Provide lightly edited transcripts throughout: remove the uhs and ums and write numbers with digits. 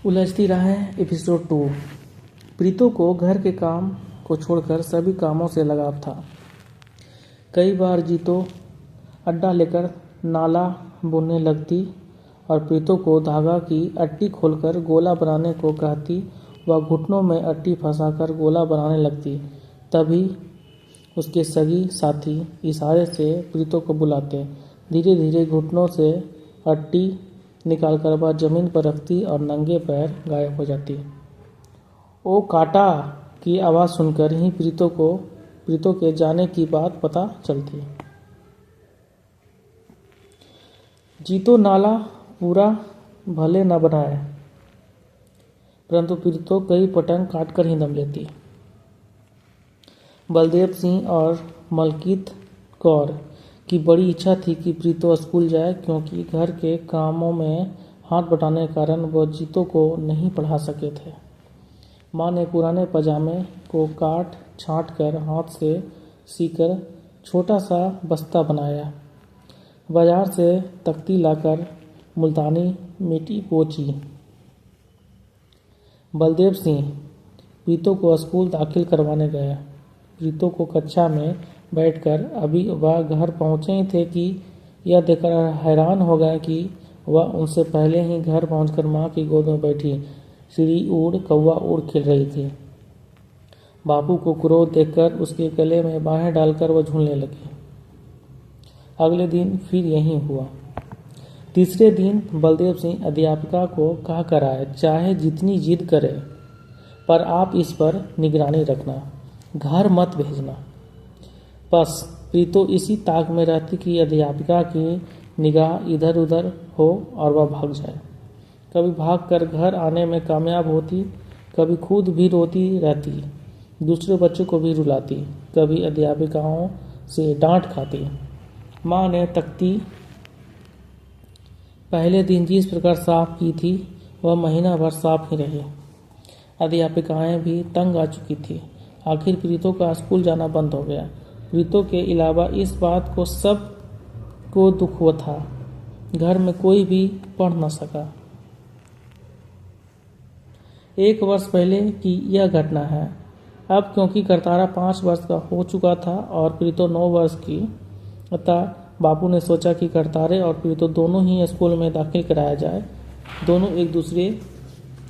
उलझती राहें एपिसोड 2। प्रीतो को घर के काम को छोड़कर सभी कामों से लगाव था। कई बार जीतो अड्डा लेकर नाला बुनने लगती और प्रीतो को धागा की अट्टी खोलकर गोला बनाने को कहती। वह घुटनों में अट्टी फंसाकर गोला बनाने लगती। तभी उसके सगी साथी इशारे से प्रीतो को बुलाते। धीरे धीरे घुटनों से अट्टी निकालकर वह जमीन पर रखती और नंगे पैर गायब हो जाती। ओ काटा की आवाज़ सुनकर ही प्रीतो के जाने की बात पता चलती। जीतो नाला पूरा भले न बनाए, परंतु प्रीतो कई पटंग काटकर ही दम लेती। बलदेव सिंह और मलकित कौर की बड़ी इच्छा थी कि प्रीतो स्कूल जाए, क्योंकि घर के कामों में हाथ बटाने के कारण वह जीतो को नहीं पढ़ा सके थे। माँ ने पुराने पजामे को काट छाँट कर हाथ से सीकर छोटा सा बस्ता बनाया। बाजार से तख्ती लाकर मुल्तानी मिट्टी पोंछी। बलदेव सिंह प्रीतो को स्कूल दाखिल करवाने गए। प्रीतो को कक्षा में बैठकर अभी वह घर पहुंचे ही थे कि यह देखकर हैरान हो गए कि वह उनसे पहले ही घर पहुंचकर मां की गोद में बैठी चिड़ी उड़ कौवा उड़ खेल रही थी। बापू को क्रोध देखकर उसके गले में बाहें डालकर वह झूलने लगी। अगले दिन फिर यही हुआ। तीसरे दिन बलदेव सिंह अध्यापिका को कहा कर आए, चाहे जितनी जिद करे, पर आप इस पर निगरानी रखना, घर मत भेजना। बस प्रीतो इसी ताक में रहती कि अध्यापिका की निगाह इधर उधर हो और वह भाग जाए। कभी भागकर घर आने में कामयाब होती, कभी खुद भी रोती रहती, दूसरे बच्चों को भी रुलाती, कभी अध्यापिकाओं से डांट खाती। माँ ने तख्ती पहले दिन जिस प्रकार साफ की थी, वह महीना भर साफ ही रही। अध्यापिकाएं भी तंग आ चुकी थी। आखिर प्रीतो का स्कूल जाना बंद हो गया। प्रीतो के अलावा इस बात को सब को दुख हुआ था, घर में कोई भी पढ़ न सका। 1 वर्ष पहले की यह घटना है। अब क्योंकि करतारा 5 वर्ष का हो चुका था और प्रीतो 9 वर्ष की, अतः बापू ने सोचा कि करतारे और प्रीतो दोनों ही स्कूल में दाखिल कराया जाए। दोनों एक दूसरे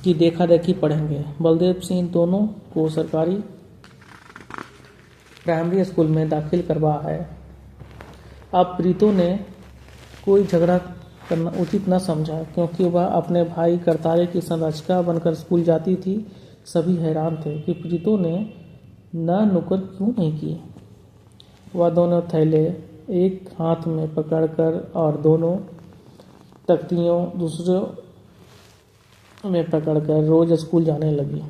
की देखा देखी पढ़ेंगे। बलदेव सिंह दोनों को सरकारी प्राइमरी स्कूल में दाखिल करवा है। अब प्रीतो ने कोई झगड़ा करना उचित न समझा, क्योंकि वह अपने भाई करतारे की संरक्षिका बनकर स्कूल जाती थी। सभी हैरान थे कि प्रीतो ने न नुक्कड़ क्यों नहीं की। वह दोनों थैले एक हाथ में पकड़कर और दोनों तख्तियों दूसरों में पकड़कर रोज स्कूल जाने लगी।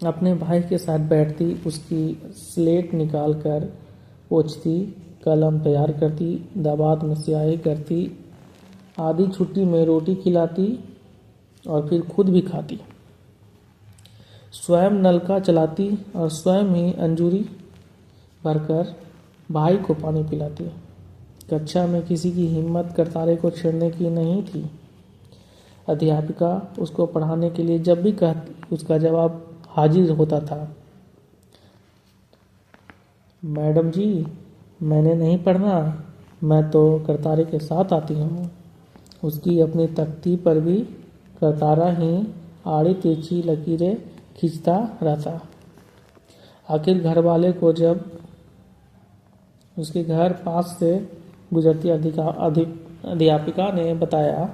अपने भाई के साथ बैठती, उसकी स्लेट निकाल कर पोंछती, कलम तैयार करती, दवात में स्याही करती, आधी छुट्टी में रोटी खिलाती और फिर खुद भी खाती। स्वयं नलका चलाती और स्वयं ही अंजूरी भरकर भाई को पानी पिलाती। कक्षा में किसी की हिम्मत करतारे को छेड़ने की नहीं थी। अध्यापिका उसको पढ़ाने के लिए जब भी कहती, उसका जवाब हाजिर होता था, मैडम जी, मैंने नहीं पढ़ना, मैं तो करतारे के साथ आती हूँ। उसकी अपनी तख्ती पर भी करतारा ही आड़ी तिरछी लकीरें खींचता रहता। आखिर घर वाले को जब उसके घर पास से गुजरती अध्यापिका ने बताया,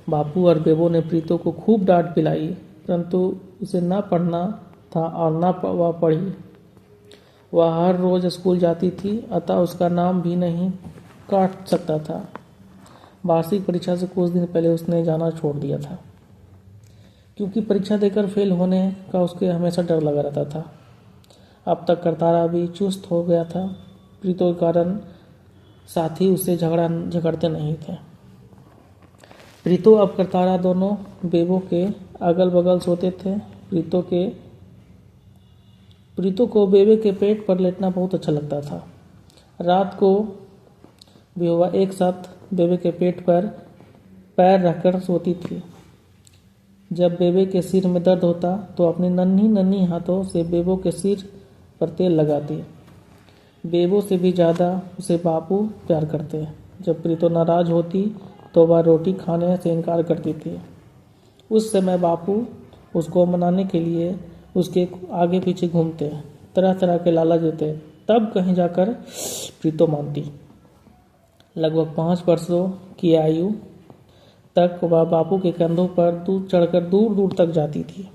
बापू और बेबो ने प्रीतो को खूब डांट पिलाई, परंतु उसे न पढ़ना था और न वह पढ़ी। वह हर रोज स्कूल जाती थी, अतः उसका नाम भी नहीं काट सकता था। वार्षिक परीक्षा से कुछ दिन पहले उसने जाना छोड़ दिया था, क्योंकि परीक्षा देकर फेल होने का उसके हमेशा डर लगा रहता था। अब तक करतारा भी चुस्त हो गया था। प्रीतो के कारण साथी उससे झगड़ते नहीं थे। प्रीतो अब करतारा दोनों बेबो के अगल बगल सोते थे। प्रीतो को बेबे के पेट पर लेटना बहुत अच्छा लगता था। रात को भी वह एक साथ बेबे के पेट पर पैर रखकर सोती थी। जब बेबे के सिर में दर्द होता तो अपनी नन्ही नन्ही हाथों से बेबो के सिर पर तेल लगाती। बेबो से भी ज़्यादा उसे बापू प्यार करते। जब प्रीतो नाराज होती तो वह रोटी खाने से इनकार करती थी। उस समय बापू उसको मनाने के लिए उसके आगे पीछे घूमते, तरह तरह के लालच देते, तब कहीं जाकर प्रीतो मानती। लगभग 5 वर्षों की आयु तक वह बापू के कंधों पर दूर चढ़कर दूर दूर तक जाती थी।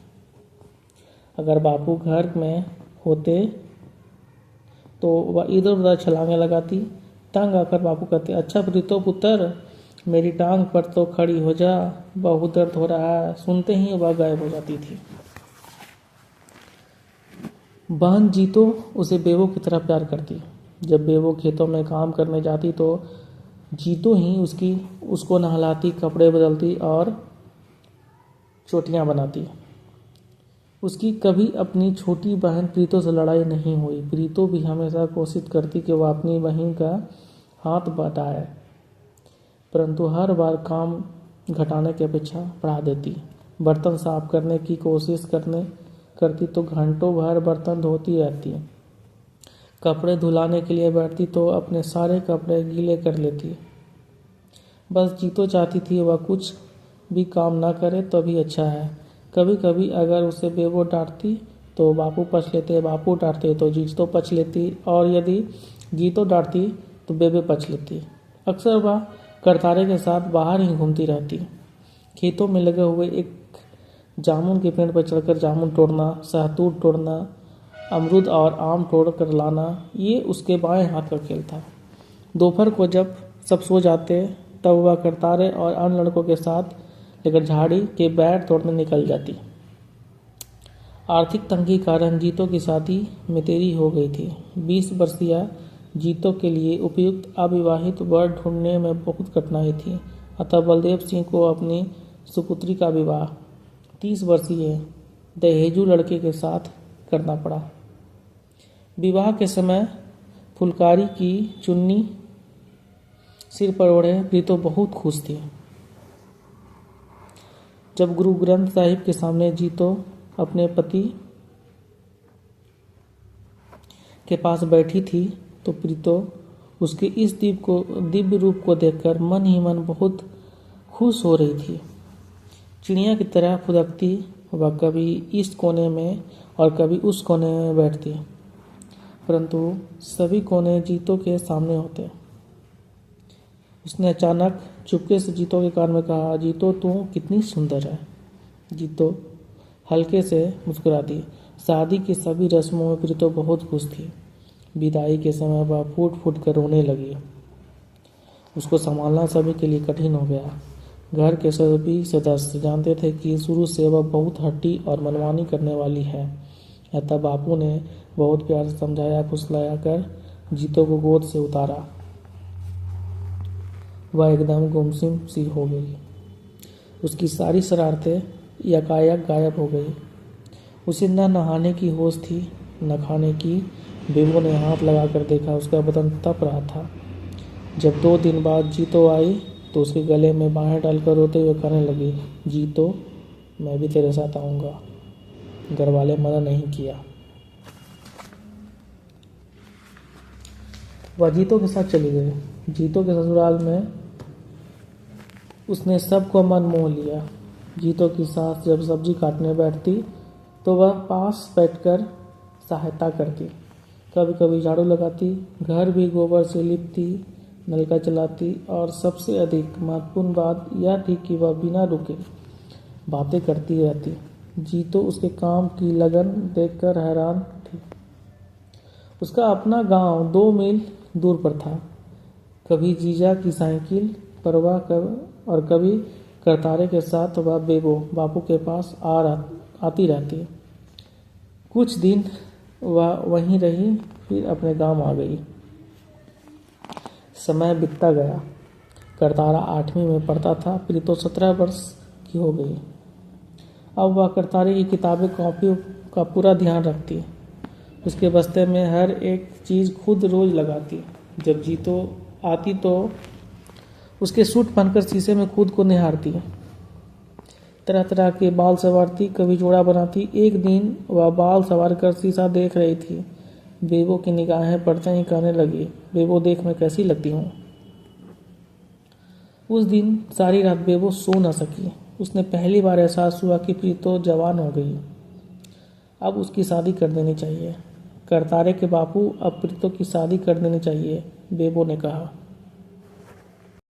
अगर बापू घर में होते तो वह इधर उधर छलांगे लगाती। तंग आकर बापू कहते, अच्छा प्रीतो पुत्र, मेरी टांग पर तो खड़ी हो जा, बहुत दर्द हो रहा है। सुनते ही वह गायब हो जाती थी। बहन जीतो उसे बेबो की तरह प्यार करती। जब बेबो खेतों में काम करने जाती तो जीतो ही उसको नहलाती, कपड़े बदलती और चोटियां बनाती। उसकी कभी अपनी छोटी बहन प्रीतो से लड़ाई नहीं हुई। प्रीतो भी हमेशा कोशिश करती कि वह अपनी बहन का हाथ बटाए, परंतु हर बार काम घटाने की अपेक्षा बढ़ा देती। बर्तन साफ करने की कोशिश करती तो घंटों भर बर्तन धोती रहती। कपड़े धुलाने के लिए बैठती तो अपने सारे कपड़े गीले कर लेती। बस जीतो चाहती थी वह कुछ भी काम ना करे तो भी अच्छा है। कभी कभी अगर उसे बेबो डांटती तो बापू पछ लेते, बापू डांटते तो जीतो पछ लेती, और यदि जीतो डांटती तो बेबे पछ लेती। अक्सर वह करतारे के साथ बाहर ही घूमती रहती। खेतों में लगे हुए एक जामुन के पेड़ पर चढ़कर जामुन तोड़ना, सहतूत तोड़ना, अमरूद और आम तोड़ कर लाना, ये उसके बाएं हाथ का खेल था। दोपहर को जब सब सो जाते तब वह करतारे और अन्य लड़कों के साथ लेकर झाड़ी के बैट तोड़ने निकल जाती। आर्थिक तंगी के कारण जीतो की शादी में देरी हो गई थी। 20 वर्षीय जीतो के लिए उपयुक्त अविवाहित वर ढूंढने में बहुत कठिनाई थी। अतः बलदेव सिंह को अपनी सुपुत्री का विवाह 30 वर्षीय दहेजू लड़के के साथ करना पड़ा। विवाह के समय फुलकारी की चुन्नी सिर पर ओढ़े प्रीतो बहुत खुश थी। जब गुरु ग्रंथ साहिब के सामने जीतो अपने पति के पास बैठी थी तो प्रीतो उसके इस दिव्य रूप को देखकर मन ही मन बहुत खुश हो रही थी। चिड़िया की तरह फुदकती वह कभी इस कोने में और कभी उस कोने में बैठती, परंतु सभी कोने जीतो के सामने होते। उसने अचानक चुपके से जीतो के कान में कहा, जीतो तू कितनी सुंदर है। जीतो हल्के से मुस्कुरा दी। शादी की सभी रस्मों में प्रीतो बहुत खुश थी। विदाई के समय वह फूट फूट कर रोने लगी। उसको संभालना सभी के लिए कठिन हो गया। घर के सभी सदस्य जानते थे कि शुरू से वह बहुत हट्टी और मनमानी करने वाली है। अतः बापू ने बहुत प्यार से समझाया, फुसलाया कर जीतो को गोद से उतारा। वह एकदम गुमसुम सी हो गई। उसकी सारी शरारतें यकायक गायब हो गई। उसे न नहाने की होश थी न खाने की। बेबो ने हाथ लगाकर देखा, उसका बदन तप रहा था। जब 2 दिन बाद जीतो आई तो उसके गले में बाहें डालकर रोते हुए कहने लगी, जीतो मैं भी तेरे साथ आऊँगा। घर वाले मना नहीं किया। वह जीतो के साथ चली गई। जीतो के ससुराल में उसने सबको मन मोह लिया। जीतो की सास जब सब्जी काटने बैठती तो वह पास बैठकर सहायता करती। कभी कभी झाड़ू लगाती, घर भी गोबर से लिपती, नलका चलाती, और सबसे अधिक महत्वपूर्ण बात यह थी कि वह बिना रुके बातें करती रहती। जीतो उसके काम की लगन देखकर हैरान थी। उसका अपना गांव 2 मील दूर पर था। कभी जीजा की साइकिल पर और कभी करतारे के साथ वह बेबो बापू के पास आती रहती। कुछ दिन वह वहीं रही, फिर अपने गांव आ गई। समय बीतता गया। करतारा 8वीं में पढ़ता था। प्रीतो 17 वर्ष की हो गई। अब वह करतारे की किताबें कॉपी का पूरा ध्यान रखती। उसके बस्ते में हर एक चीज़ खुद रोज लगाती। जब जीतो आती तो उसके सूट पहनकर शीशे में खुद को निहारती। तरह तरह के बाल संवारती, कभी जोड़ा बनाती। एक दिन वह बाल संवार कर शीशा देख रही थी। बेबो की निगाहें पड़ते ही कहने लगी, बेबो देख मैं कैसी लगती हूँ। उस दिन सारी रात बेबो सो न सकी। उसने पहली बार एहसास हुआ कि प्रीतो जवान हो गई। अब उसकी शादी कर देनी चाहिए। करतारे के बापू, अब प्रीतो की शादी कर देनी चाहिए, बेबो ने कहा।